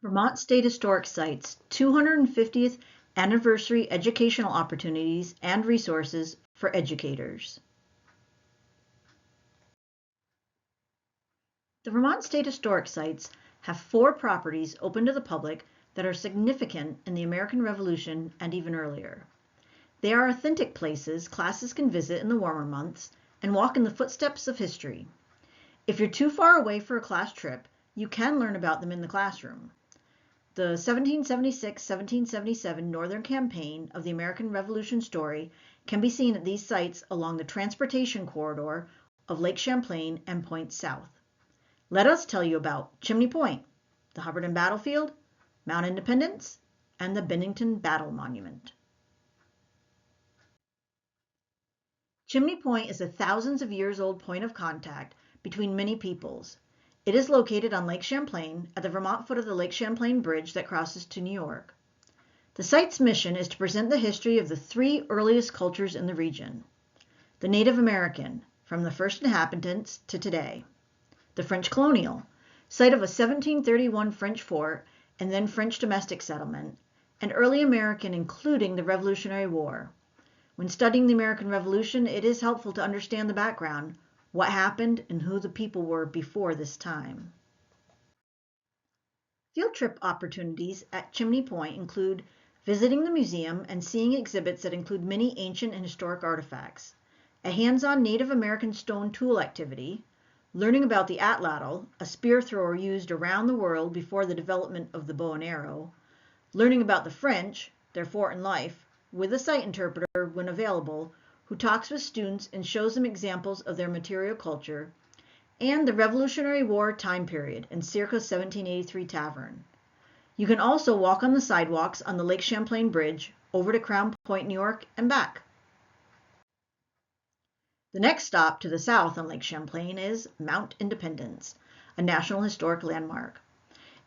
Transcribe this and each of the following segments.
Vermont State Historic Sites 250th Anniversary Educational Opportunities and Resources for Educators. The Vermont State Historic Sites have 4 properties open to the public that are significant in the American Revolution and even earlier. They are authentic places classes can visit in the warmer months and walk in the footsteps of history. If you're too far away for a class trip, you can learn about them in the classroom. The 1776-1777 Northern Campaign of the American Revolution story can be seen at these sites along the transportation corridor of Lake Champlain and points south. Let us tell you about Chimney Point, the Hubbardton Battlefield, Mount Independence, and the Bennington Battle Monument. Chimney Point is a thousands of years old point of contact between many peoples. It is located on Lake Champlain at the Vermont foot of the Lake Champlain Bridge that crosses to New York. The site's mission is to present the history of the 3 earliest cultures in the region. The Native American, from the first inhabitants to today. The French colonial, site of a 1731 French fort and then French domestic settlement, and early American including the Revolutionary War. When studying the American Revolution, it is helpful to understand the background, what happened, and who the people were before this time. Field trip opportunities at Chimney Point include visiting the museum and seeing exhibits that include many ancient and historic artifacts, a hands-on Native American stone tool activity, learning about the atlatl, a spear thrower used around the world before the development of the bow and arrow, learning about the French, their fort and life, with a sight interpreter when available, who talks with students and shows them examples of their material culture, and the Revolutionary War time period in circa 1783 Tavern. You can also walk on the sidewalks on the Lake Champlain Bridge over to Crown Point, New York, and back. The next stop to the south on Lake Champlain is Mount Independence, a National Historic Landmark.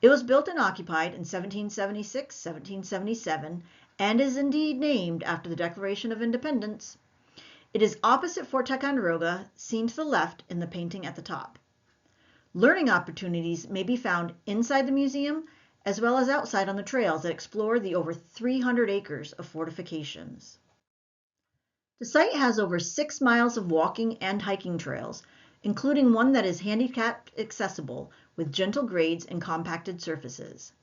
It was built and occupied in 1776-1777 and is indeed named after the Declaration of Independence. It is opposite Fort Ticonderoga, seen to the left in the painting at the top. Learning opportunities may be found inside the museum as well as outside on the trails that explore the over 300 acres of fortifications. The site has over 6 miles of walking and hiking trails, including one that is handicap accessible with gentle grades and compacted surfaces.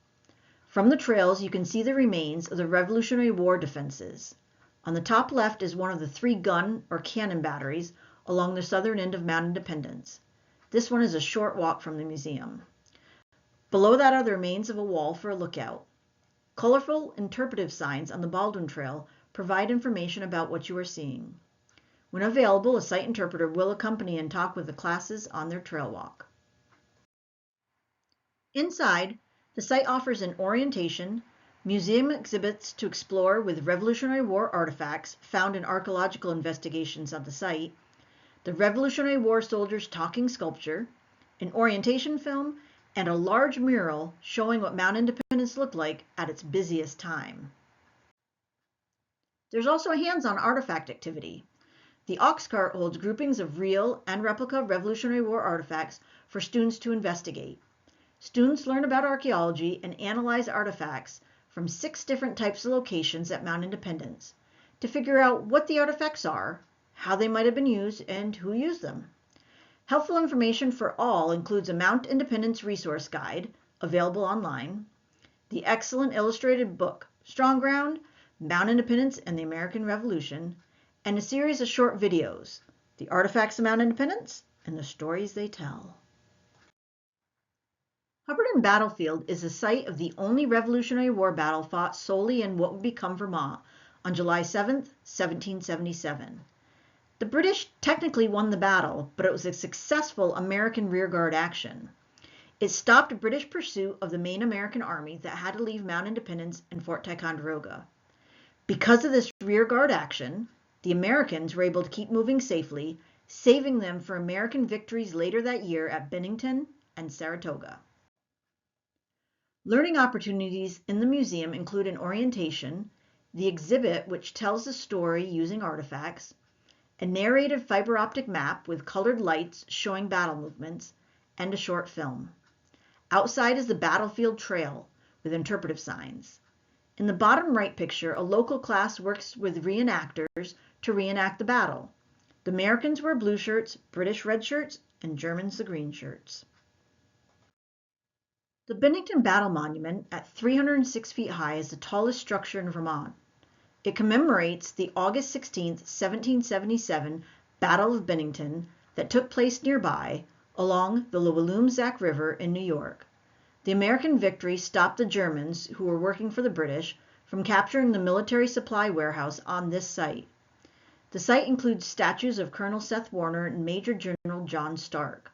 From the trails, you can see the remains of the Revolutionary War defenses. On the top left is one of the 3 gun or cannon batteries along the southern end of Mount Independence. This one is a short walk from the museum. Below that are the remains of a wall for a lookout. Colorful interpretive signs on the Baldwin Trail provide information about what you are seeing. When available, a site interpreter will accompany and talk with the classes on their trail walk. Inside, the site offers an orientation, museum exhibits to explore with Revolutionary War artifacts found in archaeological investigations of the site, the Revolutionary War soldiers talking sculpture, an orientation film, and a large mural showing what Mount Independence looked like at its busiest time. There's also a hands-on artifact activity. The Ox Cart holds groupings of real and replica Revolutionary War artifacts for students to investigate. Students learn about archaeology and analyze artifacts from 6 different types of locations at Mount Independence to figure out what the artifacts are, how they might have been used, and who used them. Helpful information for all includes a Mount Independence resource guide available online, the excellent illustrated book Strong Ground, Mount Independence and the American Revolution, and a series of short videos, The Artifacts of Mount Independence and the Stories They Tell. Hubbardton Battlefield is the site of the only Revolutionary War battle fought solely in what would become Vermont on July 7, 1777. The British technically won the battle, but it was a successful American rearguard action. It stopped British pursuit of the main American army that had to leave Mount Independence and Fort Ticonderoga. Because of this rearguard action, the Americans were able to keep moving safely, saving them for American victories later that year at Bennington and Saratoga. Learning opportunities in the museum include an orientation, the exhibit which tells the story using artifacts, a narrated fiber optic map with colored lights showing battle movements, and a short film. Outside is the Battlefield Trail, with interpretive signs. In the bottom right picture, a local class works with reenactors to reenact the battle. The Americans wear blue shirts, British red shirts, and Germans the green shirts. The Bennington Battle Monument at 306 feet high is the tallest structure in Vermont. It commemorates the August 16, 1777 Battle of Bennington that took place nearby along the Loweloomsac River in New York. The American victory stopped the Germans, who were working for the British, from capturing the military supply warehouse on this site. The site includes statues of Colonel Seth Warner and Major General John Stark,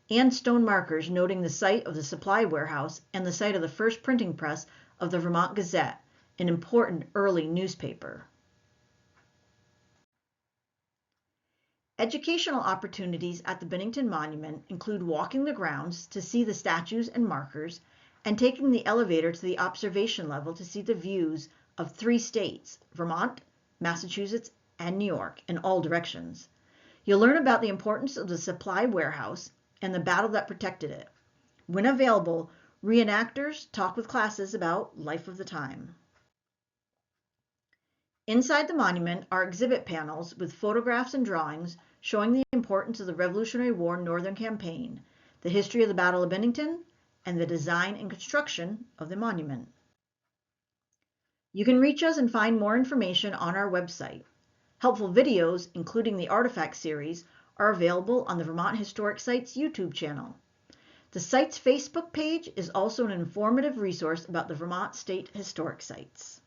and stone markers noting the site of the supply warehouse and the site of the first printing press of the Vermont Gazette, an important early newspaper. Educational opportunities at the Bennington Monument include walking the grounds to see the statues and markers, and taking the elevator to the observation level to see the views of 3 states, Vermont, Massachusetts, and New York, in all directions. You'll learn about the importance of the supply warehouse and the battle that protected it. When available, reenactors talk with classes about life of the time. Inside the monument are exhibit panels with photographs and drawings showing the importance of the Revolutionary War Northern Campaign, the history of the Battle of Bennington, and the design and construction of the monument. You can reach us and find more information on our website. Helpful videos, including the Artifact series, are available on the Vermont Historic Sites YouTube channel. The site's Facebook page is also an informative resource about the Vermont State Historic Sites.